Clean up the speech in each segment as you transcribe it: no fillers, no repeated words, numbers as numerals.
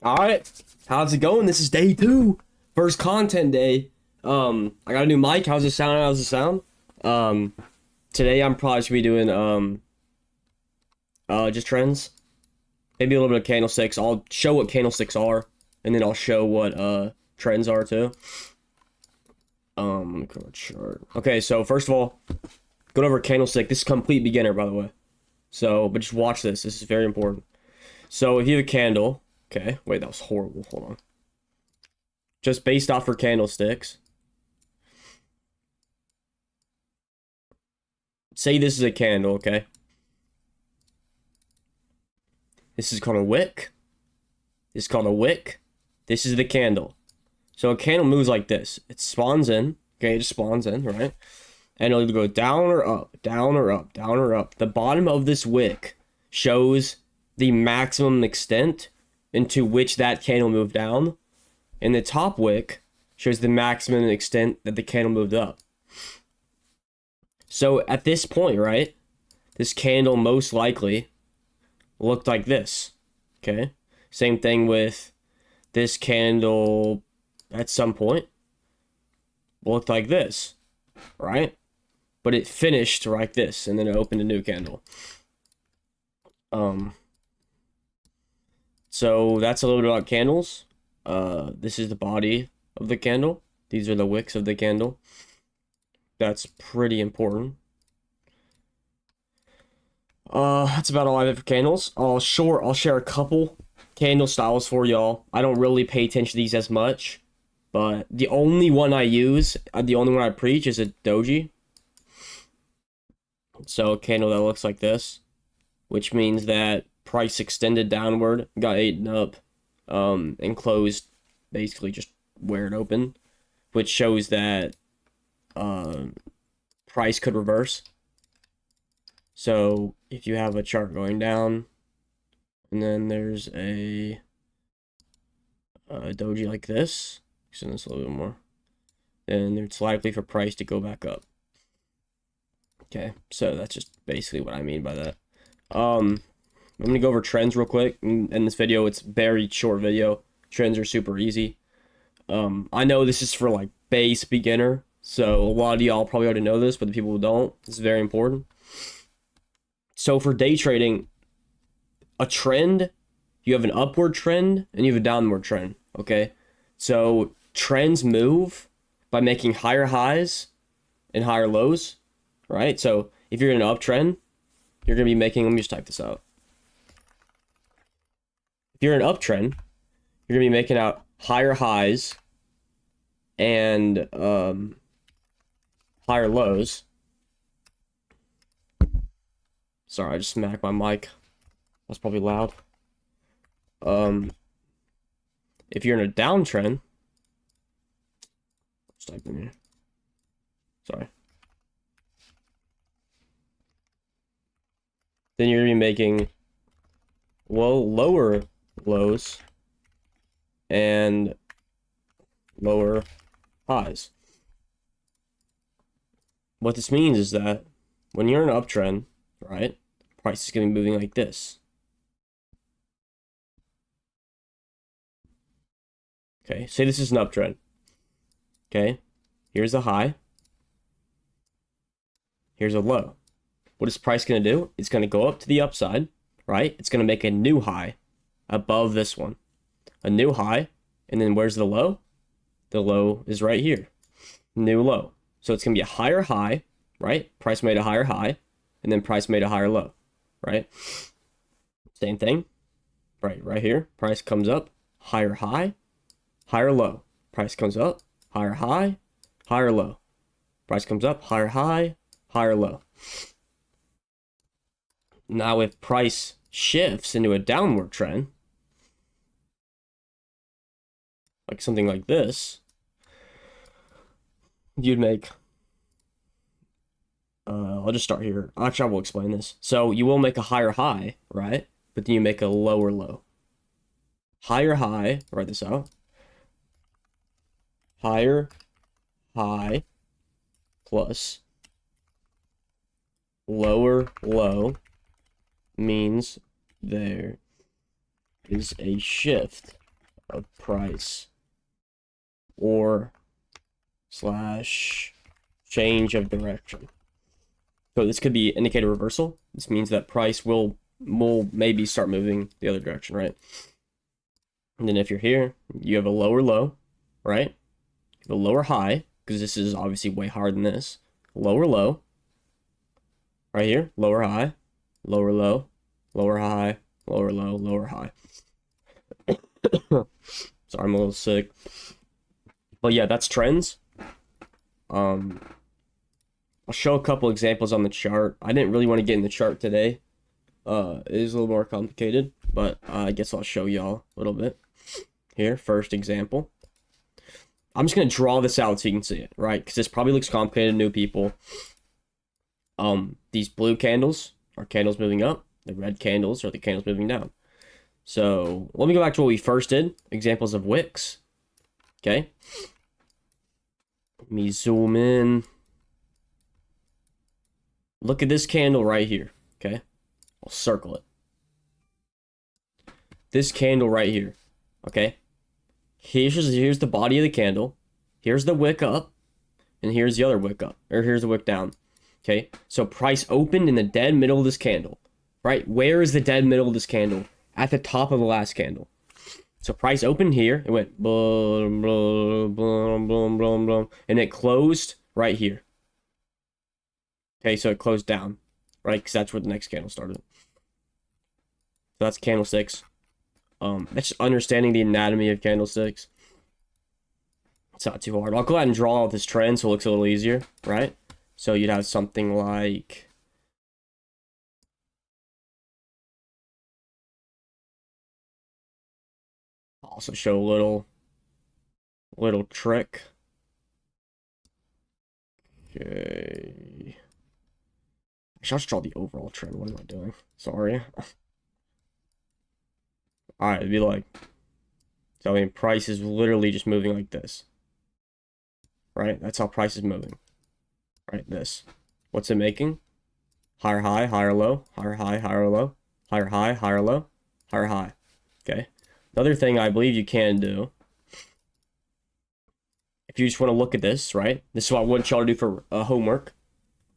All right, how's it going? This is day 2, first content day. I got a new mic. How's it sound? How's it sound? Um, Today I'm probably should be doing just trends, maybe a little bit of candlesticks. I'll show what candlesticks are, and then I'll show what trends are too. Chart. Okay, so first of all, go over candlestick. This is complete beginner, by the way. So, but just watch this. This is very important. So if you have a candle, okay, wait, that was horrible. Hold on. Just based off her candlesticks. Say this is a candle, okay? This is called a wick. This is called a wick. This is the candle. So a candle moves like this. It spawns in, okay? It just spawns in, right? And it'll either go down or up, down or up, down or up. The bottom of this wick shows the maximum extent into which that candle moved down. And the top wick shows the maximum extent that the candle moved up. So at this point, right, this candle most likely looked like this, okay? Same thing with this candle at some point looked like this, right? But it finished like this, and then it opened a new candle. So that's a little bit about candles. This is the body of the candle. These are the wicks of the candle. That's pretty important. That's about all I have for candles. I'll share a couple candle styles for y'all. I don't really pay attention to these as much, but the only one I use, the only one I preach is a doji. So a candle that looks like this, which means that price extended downward, got eaten up, and closed basically just where it opened, which shows that price could reverse. So if you have a chart going down, and then there's a doji like this, extend this a little bit more, then it's likely for price to go back up. Okay, so that's just basically what I mean by that. I'm gonna go over trends real quick in this video. It's very short video. Trends are super easy. I know this is for like base beginner, so a lot of y'all probably already know this, but the people who don't, it's very important. So for day trading, a trend, you have an upward trend and you have a downward trend, okay? So trends move by making higher highs and higher lows, right? So if you're in an uptrend, you're going to be making, let me just type this out. If you're in an uptrend, you're going to be making out higher highs and higher lows. Sorry, I just smacked my mic. That's probably loud. If you're in a downtrend, let's type in here. Sorry. Then you're gonna be making lower lows and lower highs. What this means is that when you're in an uptrend, right, price is going to be moving like this. Okay, say this is an uptrend. Okay, here's a high. Here's a low. What is price going to do? It's going to go up to the upside, right? It's going to make a new high above this one. A new high, and then where's the low? The low is right here. New low. So it's going to be a higher high, right? Price made a higher high, and then price made a higher low, right? Same thing, right here. Price comes up, higher high, higher low. Price comes up, higher high, higher low. Price comes up, higher high, higher low. Now if price shifts into a downward trend, like something like this, you'd make, I'll just start here. Actually, I will explain this. So you will make a higher high, right? But then you make a lower low. Higher high, write this out. Higher high plus lower low, means there is a shift. of price or slash change of direction. So this could be indicator reversal. This means that price will maybe start moving the other direction, right? And then if you're here, you have a lower low, right? You have a lower high, because this is obviously way higher than this. Lower low, right here, lower high, lower low, lower high, lower low, lower high. Sorry, I'm a little sick. But yeah, that's trends. I'll show a couple examples on the chart. I didn't really want to get in the chart today. It is a little more complicated, but I guess I'll show y'all a little bit. Here, first example. I'm just going to draw this out so you can see it, right? Because this probably looks complicated to new people. These blue candles are candles moving up. The red candles are the candles moving down. So let me go back to what we first did. Examples of wicks. Okay. Let me zoom in. Look at this candle right here. Okay. I'll circle it. This candle right here. Okay. Here's the body of the candle. Here's the wick up. And here's the other wick up. Or here's the wick down. Okay. So price opened in the dead middle of this candle. Right? Where is the dead middle of this candle? At the top of the last candle. So price opened here. It went boom, boom, boom, boom, boom, boom. And it closed right here. Okay, so it closed down. Right? Because that's where the next candle started. So that's candlesticks. That's just understanding the anatomy of candlesticks. It's not too hard. I'll go ahead and draw out this trend so it looks a little easier, right? So you'd have something like... I'll also show a little trick. Okay. Actually, I'll just draw the overall trend. What am I doing? Sorry. Alright, it'd be like... So, I mean, price is literally just moving like this. Right? That's how price is moving. Right? This. What's it making? Higher high, higher low, higher high, higher low, higher high, higher low, higher high. Okay? Another thing I believe you can do, if you just want to look at this, right? This is what I want y'all to do for homework.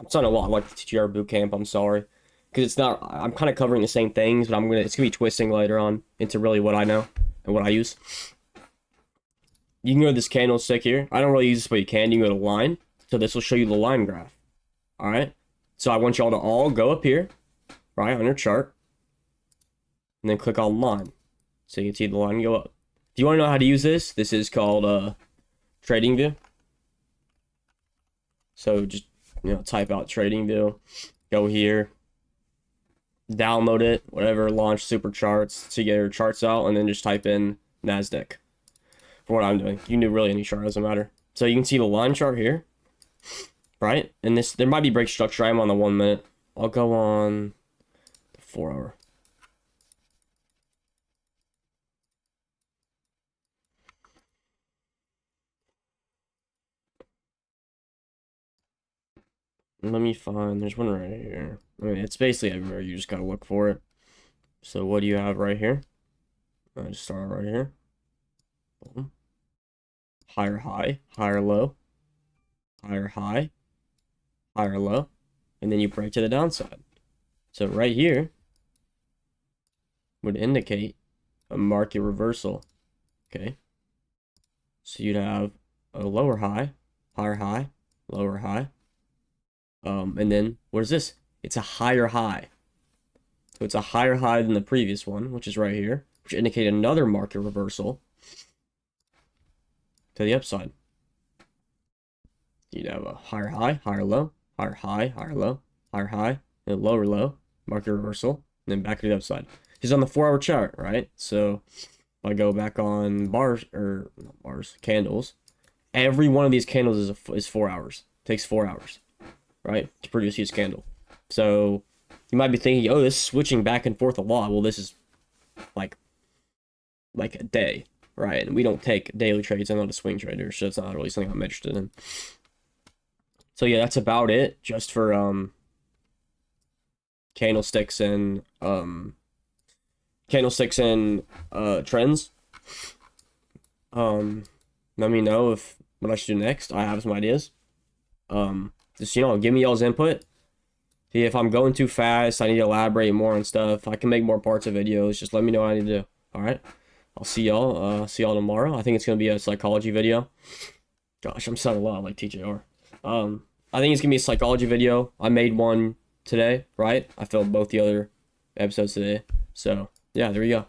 I'm not a lot like the TTR Bootcamp, I'm sorry. Because it's not, I'm kind of covering the same things, but it's going to be twisting later on into really what I know and what I use. You can go to this candlestick here. I don't really use this, but you can. You can go to line. So this will show you the line graph. All right. So I want y'all to all go up here, right, on your chart. And then click on line. So you can see the line go up. If you want to know how to use this, this is called Trading View. So just, type out Trading View. Go here. Download it, whatever, launch super charts to get your charts out, and then just type in NASDAQ for what I'm doing. You can do really any chart, doesn't matter. So you can see the line chart here, right? And this, there might be break structure. I'm on the 1 minute. I'll go on the 4 hour. Let me find, there's one right here. I mean, it's basically everywhere. You just gotta look for it. So what do you have right here? I just start right here. Boom. Higher high, higher low, higher high, higher low, and then you break to the downside. So right here would indicate a market reversal. Okay. So you'd have a lower high, higher high, lower high. And then what is this? It's a higher high. So it's a higher high than the previous one, which is right here, which indicate another market reversal to the upside. You'd have a higher high, higher low, higher high, higher low, higher high, and lower low, market reversal, and then back to the upside. This is on the 4 hour chart, right? So if I go back on bars, or not bars, candles, every one of these candles is 4 hours. It takes 4 hours. Right, to produce each candle. So you might be thinking, oh, this is switching back and forth a lot. Well, this is like a day, right? And we don't take daily trades. I'm not a swing trader, so it's not really something I'm interested in. So yeah, that's about it, just for candlesticks and trends. Let me know if what I should do next. I have some ideas. Just, you know, give me y'all's input. See if I'm going too fast, I need to elaborate more on stuff. I can make more parts of videos. Just let me know what I need to do. All right. I'll see y'all. See y'all tomorrow. I think it's gonna be a psychology video. Gosh, I'm sounding a lot like TJR. I think it's gonna be a psychology video. I made one today, right? I filmed both the other episodes today. So yeah, there we go.